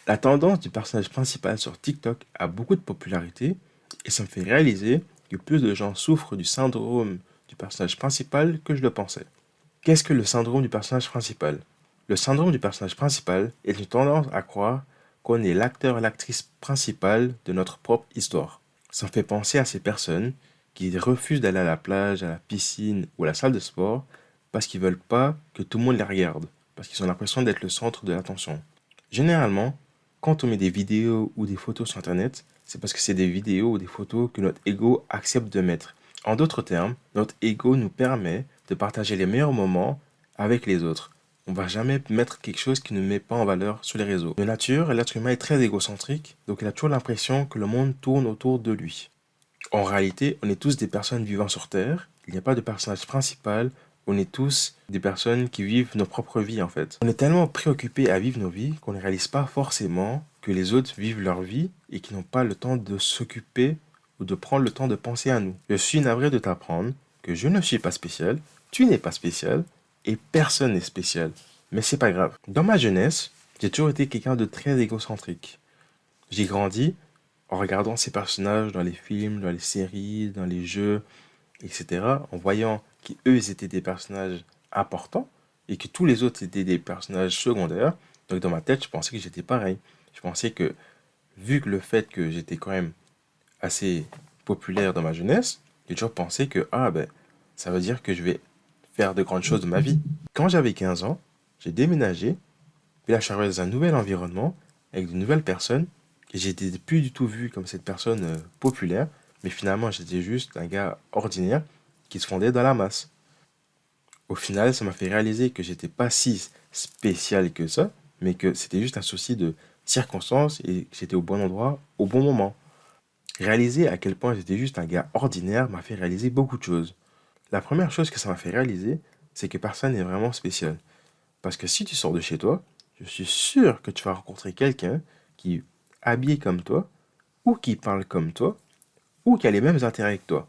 La tendance du personnage principal sur TikTok a beaucoup de popularité et ça me fait réaliser que plus de gens souffrent du syndrome du personnage principal que je le pensais. Qu'est-ce que le syndrome du personnage principal? Le syndrome du personnage principal est une tendance à croire qu'on est l'acteur et l'actrice principale de notre propre histoire. Ça me fait penser à ces personnes qui refusent d'aller à la plage, à la piscine ou à la salle de sport parce qu'ils veulent pas que tout le monde les regarde, parce qu'ils ont l'impression d'être le centre de l'attention. Généralement, quand on met des vidéos ou des photos sur Internet, c'est parce que c'est des vidéos ou des photos que notre ego accepte de mettre. En d'autres termes, notre ego nous permet de partager les meilleurs moments avec les autres. On va jamais mettre quelque chose qui ne met pas en valeur sur les réseaux. De nature, l'être humain est très égocentrique, donc il a toujours l'impression que le monde tourne autour de lui. En réalité, on est tous des personnes vivant sur Terre. Il n'y a pas de personnage principal. On est tous des personnes qui vivent nos propres vies en fait. On est tellement préoccupés à vivre nos vies qu'on ne réalise pas forcément que les autres vivent leur vie et qu'ils n'ont pas le temps de s'occuper ou de prendre le temps de penser à nous. Je suis navré de t'apprendre que je ne suis pas spécial, tu n'es pas spécial et personne n'est spécial. Mais c'est pas grave. Dans ma jeunesse, j'ai toujours été quelqu'un de très égocentrique. J'ai grandi en regardant ces personnages dans les films, dans les séries, dans les jeux, etc., en voyant qu'eux, ils étaient des personnages importants et que tous les autres étaient des personnages secondaires. Donc dans ma tête, je pensais que j'étais pareil. Je pensais que, vu que le fait que j'étais quand même assez populaire dans ma jeunesse, j'ai toujours pensé que, ah ben, ça veut dire que je vais faire de grandes choses de ma vie. Quand j'avais 15 ans, j'ai déménagé, puis là, je suis arrivé dans un nouvel environnement, avec de nouvelles personnes, et j'étais plus du tout vu comme cette personne populaire, mais finalement, j'étais juste un gars ordinaire qui se fondait dans la masse. Au final, ça m'a fait réaliser que j'étais pas si spécial que ça, mais que c'était juste un souci de circonstances et que j'étais au bon endroit au bon moment. Réaliser à quel point j'étais juste un gars ordinaire m'a fait réaliser beaucoup de choses. La première chose que ça m'a fait réaliser, c'est que personne n'est vraiment spécial. Parce que si tu sors de chez toi, je suis sûr que tu vas rencontrer quelqu'un qui est habillé comme toi, ou qui parle comme toi, ou qui a les mêmes intérêts que toi.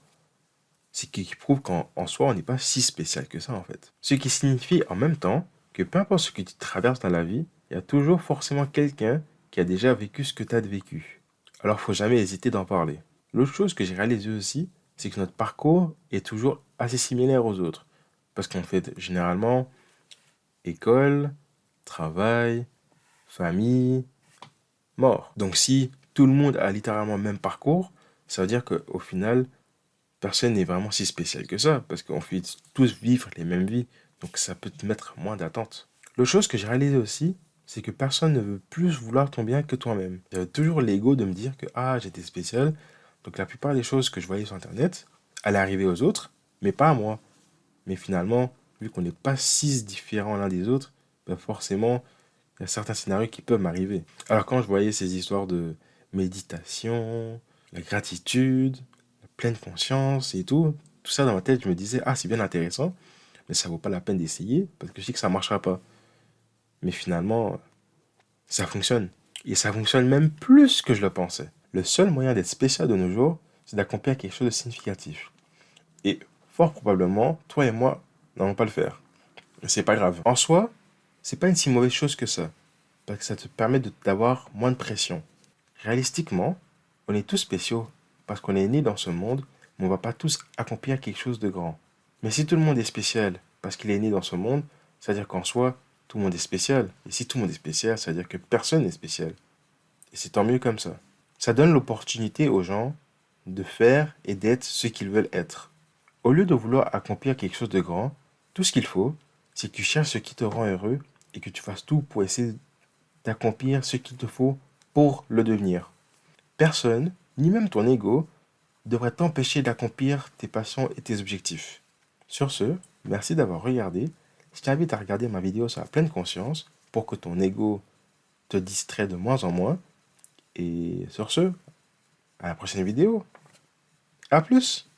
Ce qui prouve qu'en soi, on n'est pas si spécial que ça, en fait. Ce qui signifie en même temps que peu importe ce que tu traverses dans la vie, il y a toujours forcément quelqu'un qui a déjà vécu ce que tu as vécu. Alors, faut jamais hésiter d'en parler. L'autre chose que j'ai réalisé aussi, c'est que notre parcours est toujours assez similaire aux autres. Parce qu'on fait généralement école, travail, famille, mort. Donc si tout le monde a littéralement le même parcours, ça veut dire qu'au final, personne n'est vraiment si spécial que ça, parce qu'on fait tous vivre les mêmes vies, donc ça peut te mettre moins d'attente. L'autre chose que j'ai réalisé aussi, c'est que personne ne veut plus vouloir ton bien que toi-même. J'avais toujours l'ego de me dire que ah, j'étais spécial, donc la plupart des choses que je voyais sur Internet allaient arriver aux autres, mais pas à moi. Mais finalement, vu qu'on n'est pas si différents l'un des autres, ben forcément, il y a certains scénarios qui peuvent m'arriver. Alors quand je voyais ces histoires de méditation, la gratitude, la pleine conscience et tout ça dans ma tête, je me disais, ah c'est bien intéressant, mais ça vaut pas la peine d'essayer parce que je sais que ça marchera pas. Mais finalement, ça fonctionne. Et ça fonctionne même plus que je le pensais. Le seul moyen d'être spécial de nos jours, c'est d'accomplir quelque chose de significatif. Et fort probablement, toi et moi n'allons pas le faire. C'est pas grave. En soi, c'est pas une si mauvaise chose que ça. Parce que ça te permet d'avoir moins de pression. Réalistiquement, on est tous spéciaux parce qu'on est nés dans ce monde, mais on va pas tous accomplir quelque chose de grand. Mais si tout le monde est spécial parce qu'il est né dans ce monde, ça veut dire qu'en soi, tout le monde est spécial. Et si tout le monde est spécial, ça veut dire que personne n'est spécial. Et c'est tant mieux comme ça. Ça donne l'opportunité aux gens de faire et d'être ce qu'ils veulent être. Au lieu de vouloir accomplir quelque chose de grand, tout ce qu'il faut, c'est que tu cherches ce qui te rend heureux et que tu fasses tout pour essayer d'accomplir ce qu'il te faut pour le devenir. Personne, ni même ton ego, devrait t'empêcher d'accomplir tes passions et tes objectifs. Sur ce, merci d'avoir regardé. Je t'invite à regarder ma vidéo sur la pleine conscience pour que ton ego te distrait de moins en moins. Et sur ce, à la prochaine vidéo. À plus!